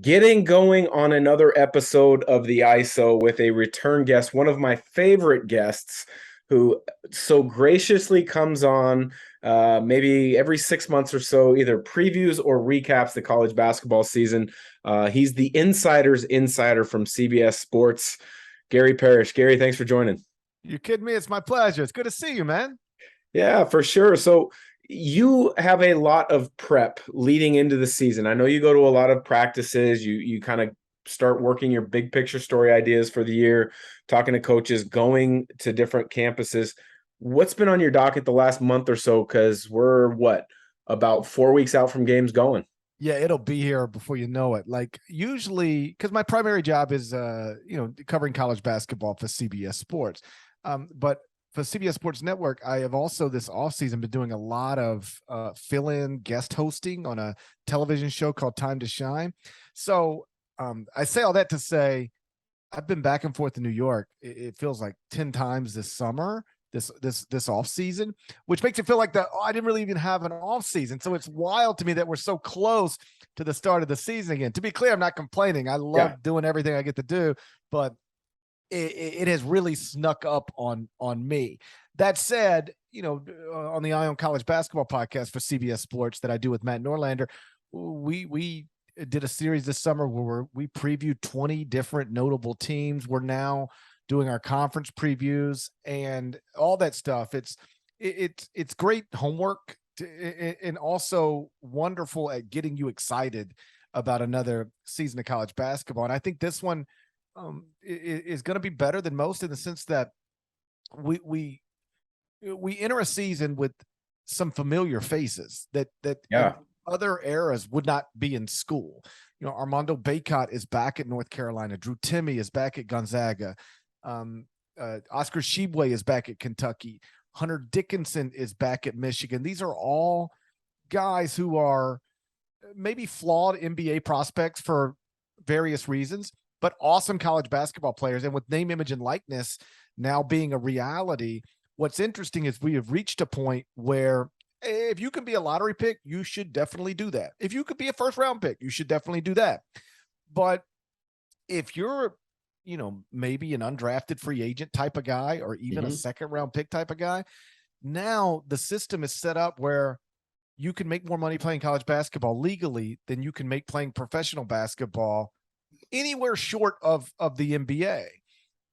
Getting going on another episode of the ISO with a return guest, one of my favorite guests who so graciously comes on maybe every 6 months or so, either previews or recaps the college basketball season. He's the insider's insider from CBS Sports, Gary Parrish. Gary, thanks for joining. You kidding me? It's my pleasure. It's good to see you, man. Yeah, for sure. So you have a lot of prep leading into the season. I know you go to a lot of practices. You kind of start working your big picture story ideas for the year, talking to coaches, going to different campuses. What's been on your docket the last month or so? Because we're about 4 weeks out from games going. Yeah, it'll be here before you know it. Like usually, because my primary job is covering college basketball for CBS Sports. But for CBS Sports Network, I have also this offseason been doing a lot of fill-in guest hosting on a television show called Time to Shine. So I say all that to say I've been back and forth to New York. It feels like 10 times this summer, this off season, which makes it feel like I didn't really even have an off season. So it's wild to me that we're so close to the start of the season again. To be clear, I'm not complaining. I love doing everything I get to do, but it has really snuck up on me. That said, on the Eye on College Basketball podcast for CBS Sports that I do with Matt Norlander, we did a series this summer where we previewed 20 different notable teams. We're now doing our conference previews and all that stuff. It's great homework and also wonderful at getting you excited about another season of college basketball. And I think this one is going to be better than most in the sense that we enter a season with some familiar faces that other eras would not be in school. Armando Bacot is back at North Carolina. Drew Timme is back at Gonzaga. Oscar Tshiebwe is back at Kentucky. Hunter Dickinson is back at Michigan. These are all guys who are maybe flawed NBA prospects for various reasons, but awesome college basketball players. And with name, image, and likeness now being a reality, what's interesting is we have reached a point where if you can be a lottery pick, you should definitely do that. If you could be a first round pick, you should definitely do that. But if you're, maybe an undrafted free agent type of guy, or even a second round pick type of guy, now the system is set up where you can make more money playing college basketball legally than you can make playing professional basketball anywhere short of the NBA.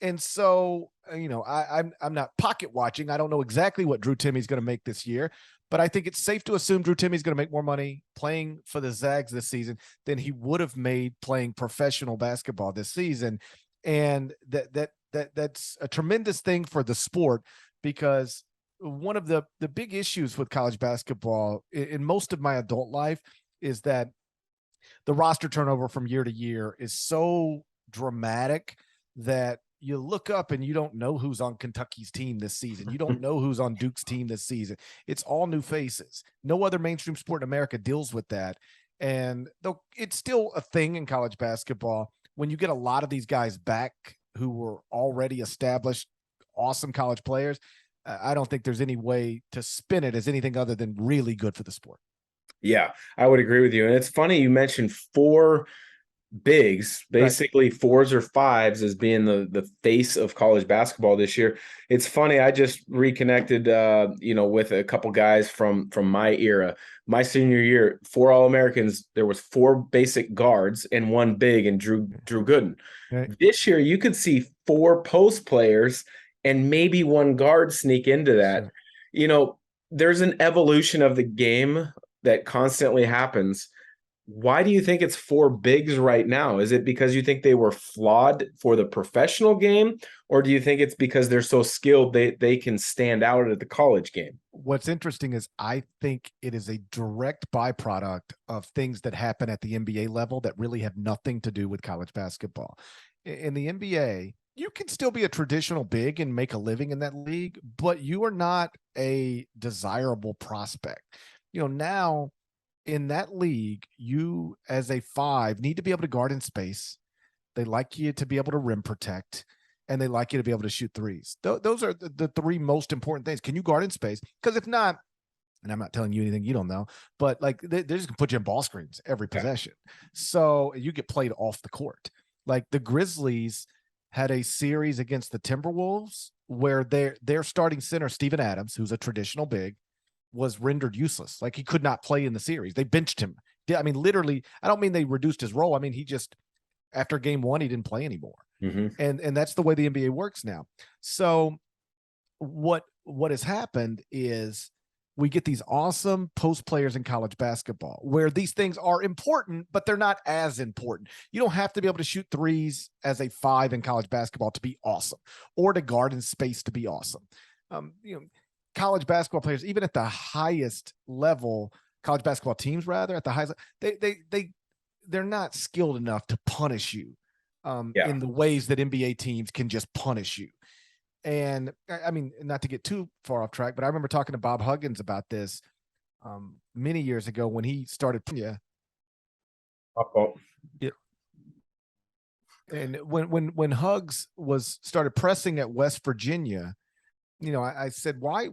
And so, I'm not pocket watching. I don't know exactly what Drew Timme is going to make this year, but I think it's safe to assume Drew Timme is going to make more money playing for the Zags this season than he would have made playing professional basketball this season. And that's a tremendous thing for the sport, because one of the big issues with college basketball in most of my adult life is that the roster turnover from year to year is so dramatic that you look up and you don't know who's on Kentucky's team this season. You don't know who's on Duke's team this season. It's all new faces. No other mainstream sport in America deals with that. And though it's still a thing in college basketball, when you get a lot of these guys back who were already established, awesome college players, I don't think there's any way to spin it as anything other than really good for the sport. Yeah, I would agree with you. And it's funny you mentioned four bigs, basically right. Fours or fives as being the face of college basketball this year. It's funny, I just reconnected with a couple guys from my era. My senior year, 4 All-Americans, there was 4 basic guards and 1 big, and Drew Gooden. Right. This year you could see 4 post players and maybe 1 guard sneak into that. Sure. There's an evolution of the game that constantly happens. Why do you think it's 4 bigs right now? Is it because you think they were flawed for the professional game, or do you think it's because they're so skilled they can stand out at the college game? What's interesting is I think it is a direct byproduct of things that happen at the NBA level that really have nothing to do with college basketball. In the NBA, you can still be a traditional big and make a living in that league, but you are not a desirable prospect. Now in that league, you as a 5 need to be able to guard in space. They like you to be able to rim protect, and they like you to be able to shoot threes. Those are the 3 most important things. Can you guard in space? Because if not, and I'm not telling you anything you don't know, but like they're just gonna put you in ball screens every Yeah. possession. So you get played off the court. Like the Grizzlies had a series against the Timberwolves where their starting center, Steven Adams, who's a traditional big, was rendered useless. Like he could not play in the series. They benched him. I mean, literally, I don't mean they reduced his role. I mean, he just, after game one, he didn't play anymore. Mm-hmm. And that's the way the NBA works now. So what has happened is we get these awesome post players in college basketball where these things are important, but they're not as important. You don't have to be able to shoot threes as a 5 in college basketball to be awesome, or to guard in space to be awesome. College basketball players, even at the highest level, college basketball teams rather at the highest, they're not skilled enough to punish you in the ways that NBA teams can just punish you. And I mean, not to get too far off track, but I remember talking to Bob Huggins about this many years ago when he started. Yeah. Yeah. And when Huggs started pressing at West Virginia, I said, why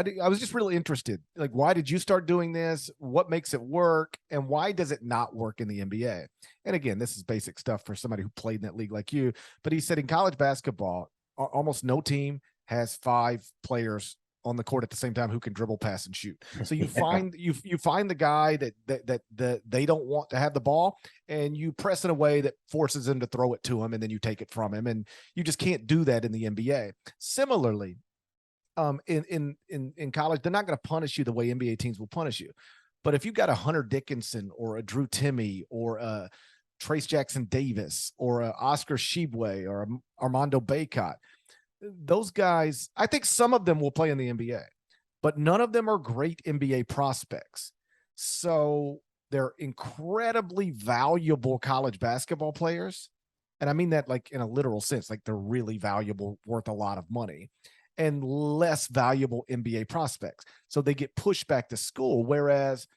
did, I was just really interested. Like, why did you start doing this? What makes it work? And why does it not work in the NBA? And again, this is basic stuff for somebody who played in that league like you, but he said in college basketball, almost no team has 5 players on the court at the same time who can dribble, pass, and shoot. So you find you find the guy that they don't want to have the ball, and you press in a way that forces him to throw it to him, and then you take it from him, and you just can't do that in the NBA. Similarly, in college, they're not going to punish you the way NBA teams will punish you. But if you got a Hunter Dickinson or a Drew Timme or a Trace Jackson Davis or a Oscar Tshiebwe or a Armando Bacot, those guys, I think some of them will play in the NBA, but none of them are great NBA prospects. So they're incredibly valuable college basketball players. And I mean that like in a literal sense, like they're really valuable, worth a lot of money, and less valuable NBA prospects. So they get pushed back to school. Whereas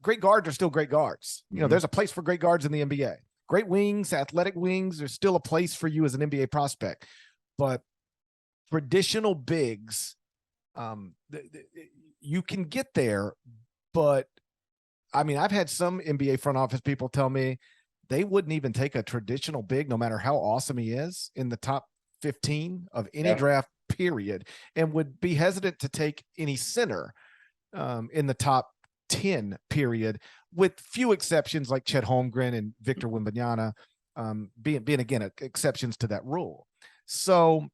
great guards are still great guards. You know, there's a place for great guards in the NBA. Great wings, athletic wings, there's still a place for you as an NBA prospect. But traditional bigs, you can get there. But I mean, I've had some NBA front office people tell me they wouldn't even take a traditional big, no matter how awesome he is, in the top 15 of any draft period, and would be hesitant to take any center in the top 10 period, with few exceptions like Chet Holmgren and Victor Wembanyama being again exceptions to that rule. So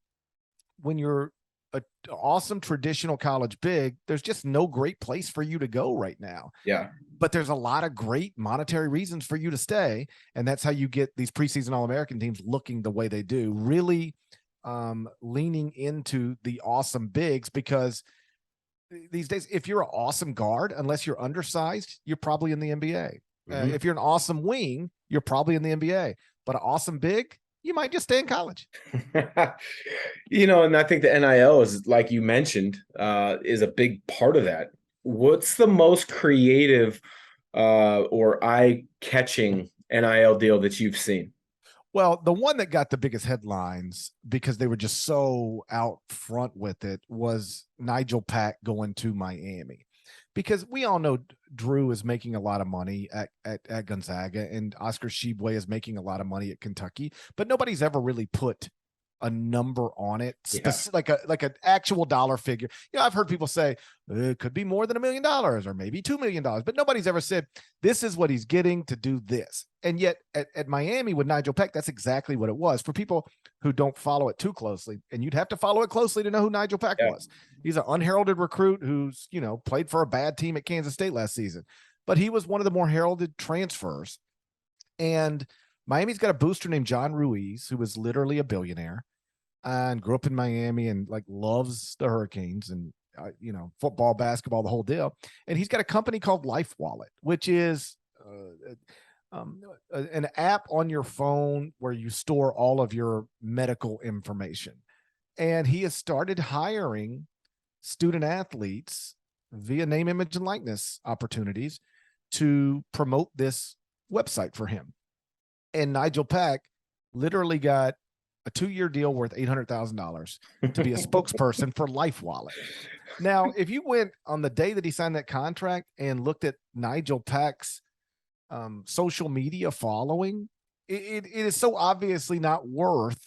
when you're an awesome traditional college big, there's just no great place for you to go right now. Yeah. But there's a lot of great monetary reasons for you to stay. And that's how you get these preseason All-American teams looking the way they do, really leaning into the awesome bigs, because these days, if you're an awesome guard, unless you're undersized, you're probably in the NBA. If you're an awesome wing, you're probably in the NBA. But an awesome big, you might just stay in college. And I think the NIL is, like you mentioned, is a big part of that. What's the most creative or eye-catching NIL deal that you've seen? Well, the one that got the biggest headlines because they were just so out front with it was Nigel Pack going to Miami, because we all know Drew is making a lot of money at Gonzaga, and Oscar Tshiebwe is making a lot of money at Kentucky, but nobody's ever really put a number on it, like an actual dollar figure. I've heard people say it could be more than $1 million or maybe $2 million, but nobody's ever said this is what he's getting to do this. And yet at Miami with Nigel Pack, that's exactly what it was. For people who don't follow it too closely, and you'd have to follow it closely to know who Nigel Pack was. He's an unheralded recruit who's, played for a bad team at Kansas State last season, but he was one of the more heralded transfers. And Miami's got a booster named John Ruiz, who was literally a billionaire and grew up in Miami and like loves the Hurricanes and, football, basketball, the whole deal. And he's got a company called Life Wallet, which is an app on your phone where you store all of your medical information. And he has started hiring student athletes via name, image, and likeness opportunities to promote this website for him. And Nigel Pack literally got a 2-year deal worth $800,000 to be a spokesperson for Life Wallet. Now, if you went on the day that he signed that contract and looked at Nigel Pack's social media following, it is so obviously not worth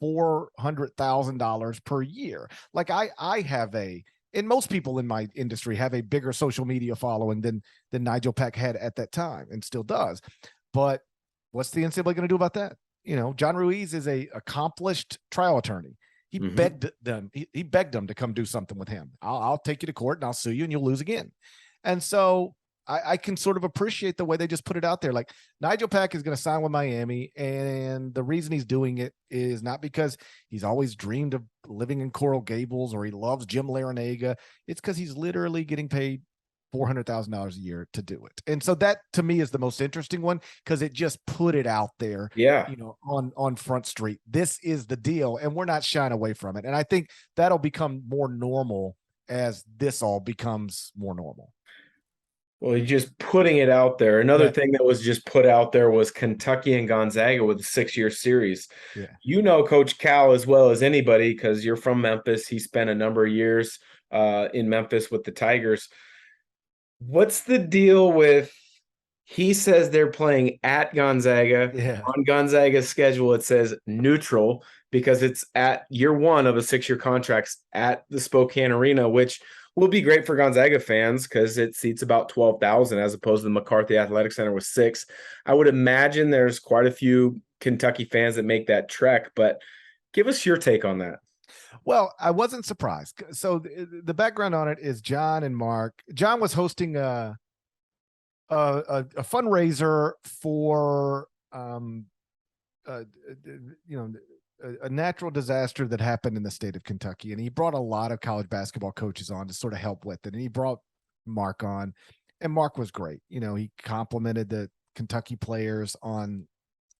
$400,000 per year. Like I have and most people in my industry have a bigger social media following than Nigel Pack had at that time and still does. But what's the NCAA going to do about that? John Ruiz is a accomplished trial attorney. He begged them. He begged them to come do something with him. I'll take you to court and I'll sue you and you'll lose again. And so I can sort of appreciate the way they just put it out there. Like Nigel Pack is going to sign with Miami. And the reason he's doing it is not because he's always dreamed of living in Coral Gables or he loves Jim Larinaga. It's because he's literally getting paid $400,000 a year to do it. And so that to me is the most interesting one because it just put it out there, on Front Street. This is the deal and we're not shying away from it. And I think that'll become more normal as this all becomes more normal. Well, he's just putting it out there. Another thing that was just put out there was Kentucky and Gonzaga with a 6-year series. Yeah. Coach Cal as well as anybody because you're from Memphis. He spent a number of years in Memphis with the Tigers. What's the deal with he says they're playing at Gonzaga. Yeah. On Gonzaga's schedule, it says neutral because it's at year one of a 6-year contract at the Spokane Arena, which will be great for Gonzaga fans because it seats about 12,000 as opposed to the McCarthy Athletic Center with 6. I would imagine there's quite a few Kentucky fans that make that trek, but give us your take on that. Well, I wasn't surprised. So the background on it is John and Mark. John was hosting a fundraiser for a natural disaster that happened in the state of Kentucky. And he brought a lot of college basketball coaches on to sort of help with it. And he brought Mark on, and Mark was great. He complimented the Kentucky players on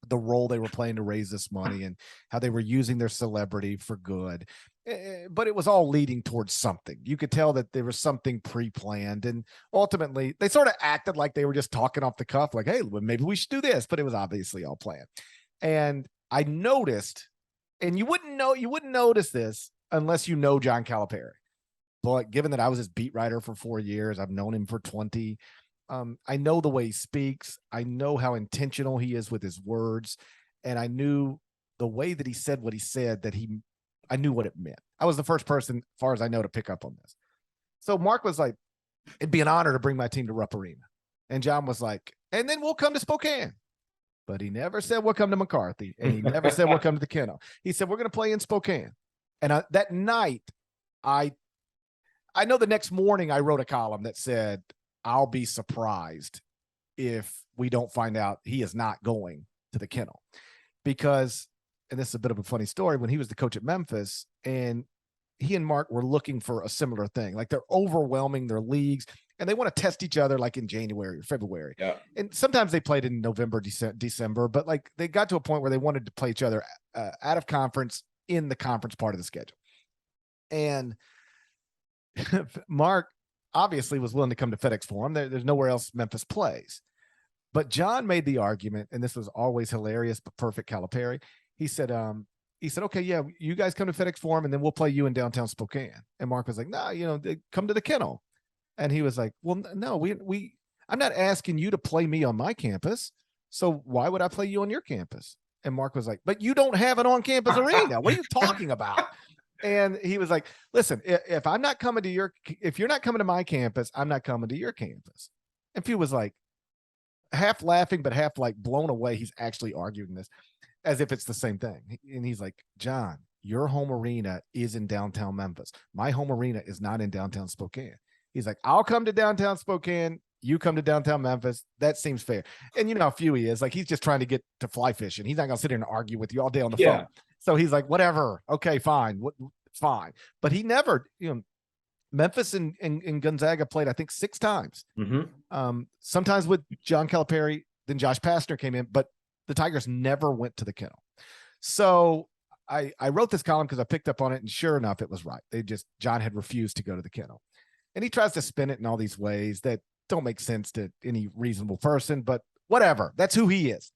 the role they were playing to raise this money and how they were using their celebrity for good. But it was all leading towards something. You could tell that there was something pre-planned. And ultimately they sort of acted like they were just talking off the cuff, like, hey, well, maybe we should do this, but it was obviously all planned. And I noticed, and you wouldn't notice this unless you know John Calipari. But given that I was his beat writer for 4 years, I've known him for 20. I know the way he speaks. I know how intentional he is with his words. And I knew the way that he said what he said, I knew what it meant. I was the first person, as far as I know, to pick up on this. So Mark was like, it'd be an honor to bring my team to Rupp Arena. And John was like, and then we'll come to Spokane. But he never said we'll come to McCarthy. And he never said we'll come to the Kennel. He said, we're going to play in Spokane. And that night, I know the next morning I wrote a column that said, I'll be surprised if we don't find out he is not going to the Kennel. Because, and this is a bit of a funny story, when he was the coach at Memphis and he and Mark were looking for a similar thing. Like they're overwhelming their leagues and they want to test each other like in January or February. Yeah. And sometimes they played in November, December, but like they got to a point where they wanted to play each other out of conference in the conference part of the schedule. And Mark obviously was willing to come to FedEx Forum. There's nowhere else Memphis plays. But John made the argument, and this was always hilarious, but perfect Calipari. He said, okay, yeah, you guys come to FedEx Forum and then we'll play you in downtown Spokane. And Mark was like, no, come to the Kennel. And he was like, well, no, I'm not asking you to play me on my campus. So why would I play you on your campus? And Mark was like, but you don't have an on-campus arena. What are you talking about? And he was like, listen, if you're not coming to my campus, I'm not coming to your campus. And Few was like half laughing, but half like blown away. He's actually arguing this as if it's the same thing. And he's like, John, your home arena is in downtown Memphis. My home arena is not in downtown Spokane. He's like, I'll come to downtown Spokane. You come to downtown Memphis. That seems fair. And you know how Few he is. Like, he's just trying to get to fly fishing. He's not going to sit here and argue with you all day on the phone. So he's like, whatever. Okay, fine. Fine. But he never, Memphis and Gonzaga played, I think, 6 times. Mm-hmm. Sometimes with John Calipari, then Josh Pastner came in, but the Tigers never went to the Kennel. So I wrote this column because I picked up on it, and sure enough, it was right. John had refused to go to the Kennel. And he tries to spin it in all these ways that don't make sense to any reasonable person, but whatever. That's who he is.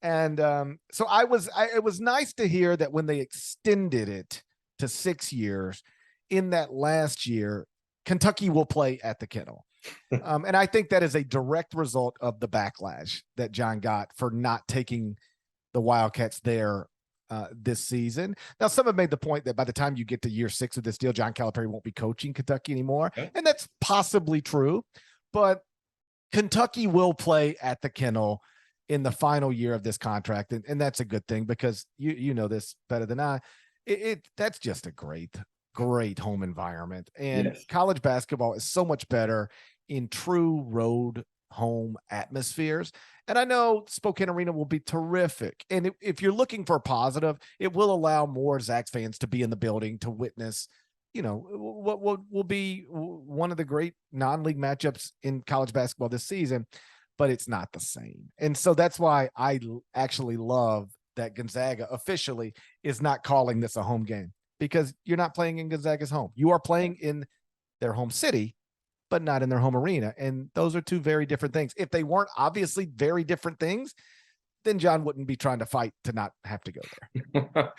And so it was nice to hear that when they extended it to 6 years, in that last year, Kentucky will play at the Kennel. And I think that is a direct result of the backlash that John got for not taking the Wildcats there this season. Now, some have made the point that by the time you get to year 6 of this deal, John Calipari won't be coaching Kentucky anymore. Okay. And that's possibly true, but Kentucky will play at the Kennel in the final year of this contract. And that's a good thing, because you know this better than I. That's just a great home environment. And yes, college basketball is so much better in true road home atmospheres. And I know Spokane Arena will be terrific. And if you're looking for a positive, it will allow more Zags fans to be in the building to witness, what will be one of the great non-league matchups in college basketball this season, but it's not the same. And so that's why I actually love that Gonzaga officially is not calling this a home game, because you're not playing in Gonzaga's home. You are playing in their home city, but not in their home arena. And those are two very different things. If they weren't obviously very different things, then John wouldn't be trying to fight to not have to go there.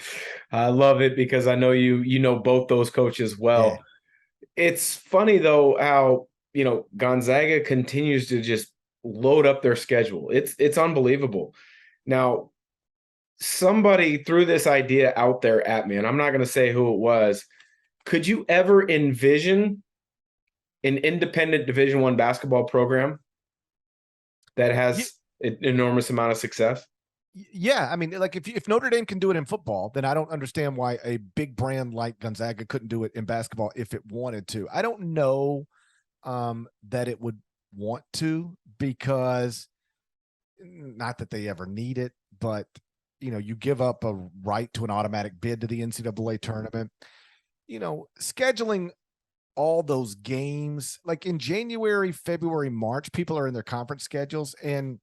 I love it, because I know you know both those coaches well. Yeah. It's funny though how, Gonzaga continues to just load up their schedule. It's unbelievable. Now, somebody threw this idea out there at me, and I'm not going to say who it was. Could you ever envision an independent Division I basketball program that has an enormous amount of success? Yeah, I mean, like if Notre Dame can do it in football, then I don't understand why a big brand like Gonzaga couldn't do it in basketball if it wanted to. I don't know that it would want to, because not that they ever need it, but you give up a right to an automatic bid to the NCAA tournament. Scheduling all those games like in January, February, March, people are in their conference schedules, and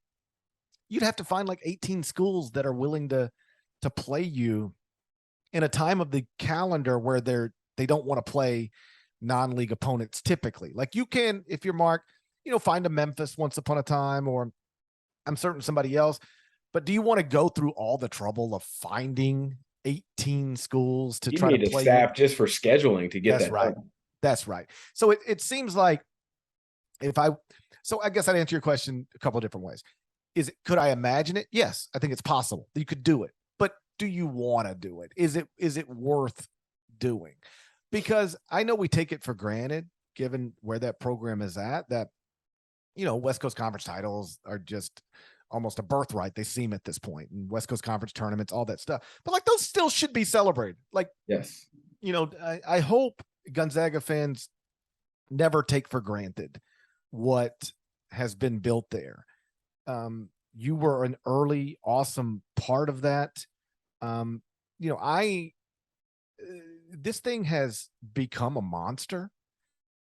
you'd have to find like 18 schools that are willing to play you in a time of the calendar where they don't want to play non-league opponents typically. Like you can, if you're Mark, find a Memphis once upon a time, or I'm certain somebody else, but do you want to go through all the trouble of finding 18 schools to try to play? Staff just for scheduling to get that right done. That's right. So it seems like so I guess I'd answer your question a couple of different ways. Could I imagine it? Yes, I think it's possible that you could do it, but do you want to do it? Is it worth doing? Because I know we take it for granted, given where that program is at, that, West Coast Conference titles are just almost a birthright. They seem at this point, and West Coast Conference tournaments, all that stuff. But like those still should be celebrated. Like, yes, I hope Gonzaga fans never take for granted what has been built there. You were an early, awesome part of that. This thing has become a monster,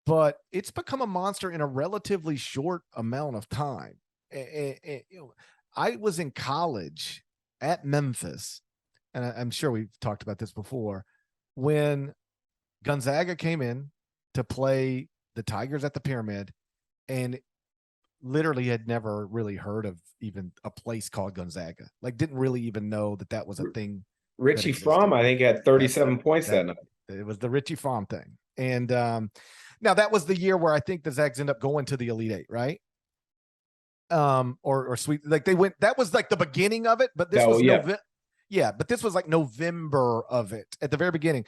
but it's become a monster in a relatively short amount of time. I was in college at Memphis, and I'm sure we've talked about this before, when Gonzaga came in to play the Tigers at the Pyramid, and literally had never really heard of even a place called Gonzaga. Like didn't really even know that was a thing. Richie Fromm, I think, had 37 points that night. It was the Richie Fromm thing. And now that was the year where I think the Zags end up going to the Elite Eight, right? Or sweet, like they went, that was like the beginning of it, but this was but this was like November of it at the very beginning.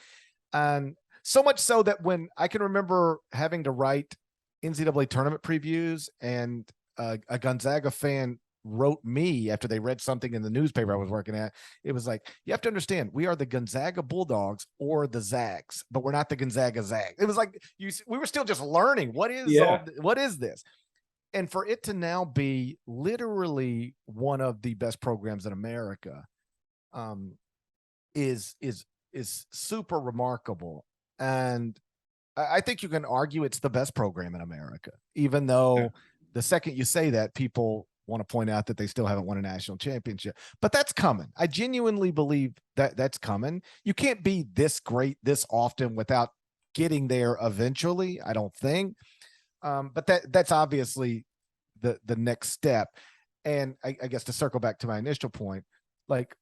And so much so that when I can remember having to write NCAA tournament previews, and a Gonzaga fan wrote me after they read something in the newspaper I was working at. It was like, you have to understand, we are the Gonzaga Bulldogs or the Zags, but we're not the Gonzaga Zags. It was like we were still just learning what is this, and for it to now be literally one of the best programs in America, is super remarkable. And I think you can argue it's the best program in America, even though the second you say that, people want to point out that they still haven't won a national championship. But that's coming. I genuinely believe that that's coming. You can't be this great this often without getting there eventually, I don't think. But that's obviously the next step. And I guess to circle back to my initial point, like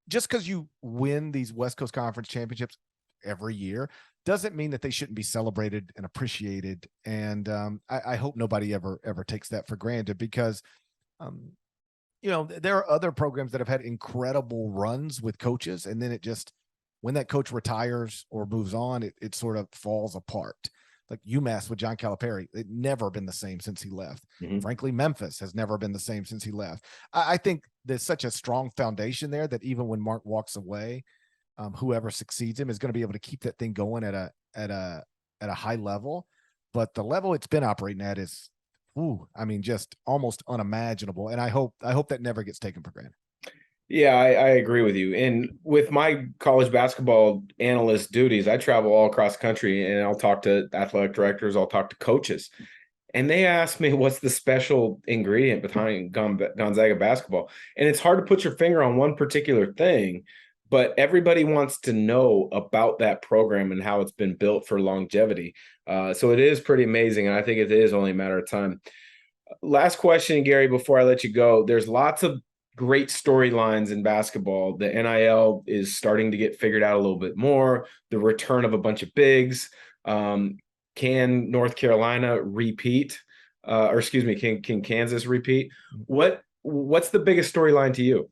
just because you win these West Coast Conference championships every year doesn't mean that they shouldn't be celebrated and appreciated. And I hope nobody ever takes that for granted, because there are other programs that have had incredible runs with coaches, and then it just, when that coach retires or moves on, it sort of falls apart. Like UMass with John Calipari, it never been the same since he left. Mm-hmm. Frankly, Memphis has never been the same since he left. I think there's such a strong foundation there that even when Mark walks away, whoever succeeds him is going to be able to keep that thing going at a high level. But the level it's been operating at is, just almost unimaginable. And I hope that never gets taken for granted. Yeah, I agree with you. And with my college basketball analyst duties, I travel all across the country, and I'll talk to athletic directors, I'll talk to coaches. And they ask me, what's the special ingredient behind Gonzaga basketball? And it's hard to put your finger on one particular thing, but everybody wants to know about that program and how it's been built for longevity. So it is pretty amazing. And I think it is only a matter of time. Last question, Gary, before I let you go. There's lots of great storylines in basketball. The NIL is starting to get figured out a little bit more. The return of a bunch of bigs. Can North Carolina repeat? Can Kansas repeat? What's the biggest storyline to you?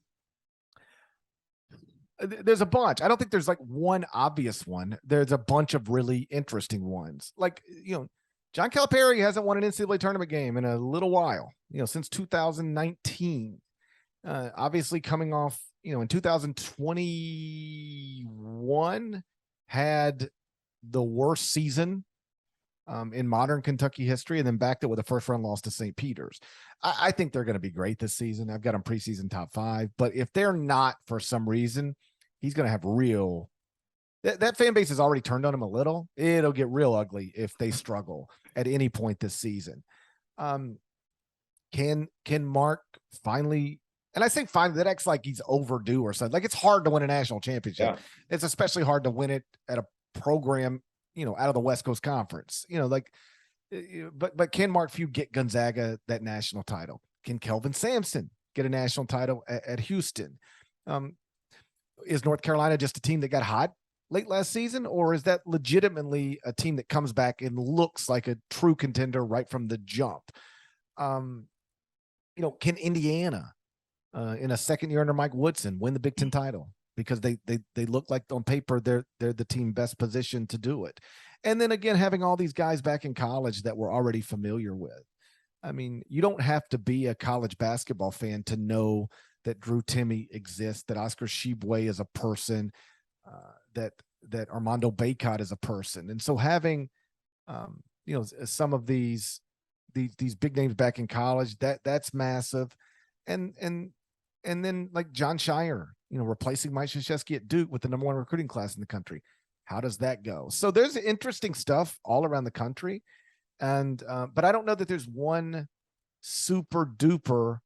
There's a bunch. I don't think there's like one obvious one. There's a bunch of really interesting ones. Like, John Calipari hasn't won an NCAA tournament game in a little while, since 2019. Obviously coming off, in 2021 had the worst season in modern Kentucky history, and then backed it with a first round loss to St. Peter's. I think they're going to be great this season. I've got them preseason top 5, but if they're not, for some reason, he's going to have that fan base has already turned on him a little. It'll get real ugly if they struggle at any point this season. Can Mark finally, and I say finally, that acts like he's overdue or something. Like, it's hard to win a national championship. Yeah. It's especially hard to win it at a program, out of the West Coast Conference, but can Mark Few get Gonzaga that national title? Can Kelvin Sampson get a national title at Houston? Is North Carolina just a team that got hot late last season, or is that legitimately a team that comes back and looks like a true contender right from the jump? Can Indiana, in a second year under Mike Woodson, win the Big Ten title? Because they look like on paper they're the team best positioned to do it. And then again, having all these guys back in college that we're already familiar with. I mean, you don't have to be a college basketball fan to know that Drew Timme exists, that Oscar Tshiebwe is a person, that Armando Bacot is a person. And so having some of these big names back in college, that's massive. And then like John Shire, replacing Mike Krzyzewski at Duke with the #1 recruiting class in the country. How does that go? So there's interesting stuff all around the country. And, but I don't know that there's one super duper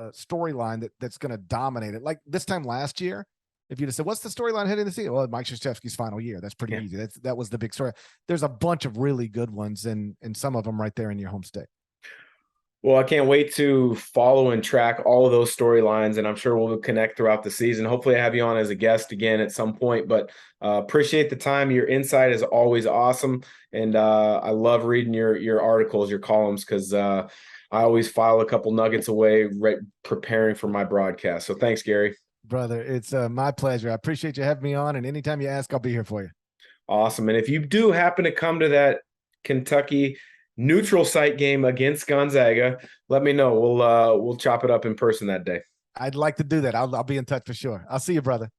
storyline that's going to dominate it. Like this time last year, if you'd have said, what's the storyline heading to see? Well, Mike Krzyzewski's final year. That's pretty easy. That was the big story. There's a bunch of really good ones, and some of them right there in your home state. Well, I can't wait to follow and track all of those storylines, and I'm sure we'll connect throughout the season. Hopefully I have you on as a guest again at some point, but appreciate the time. Your insight is always awesome, and I love reading your articles, your columns, because I always file a couple nuggets away right preparing for my broadcast. So thanks, Gary. Brother, it's my pleasure. I appreciate you having me on, and anytime you ask, I'll be here for you. Awesome. And if you do happen to come to that Kentucky neutral site game against Gonzaga, let me know. We'll chop it up in person that day. I'd like to do that. I'll be in touch for sure. I'll see you, brother.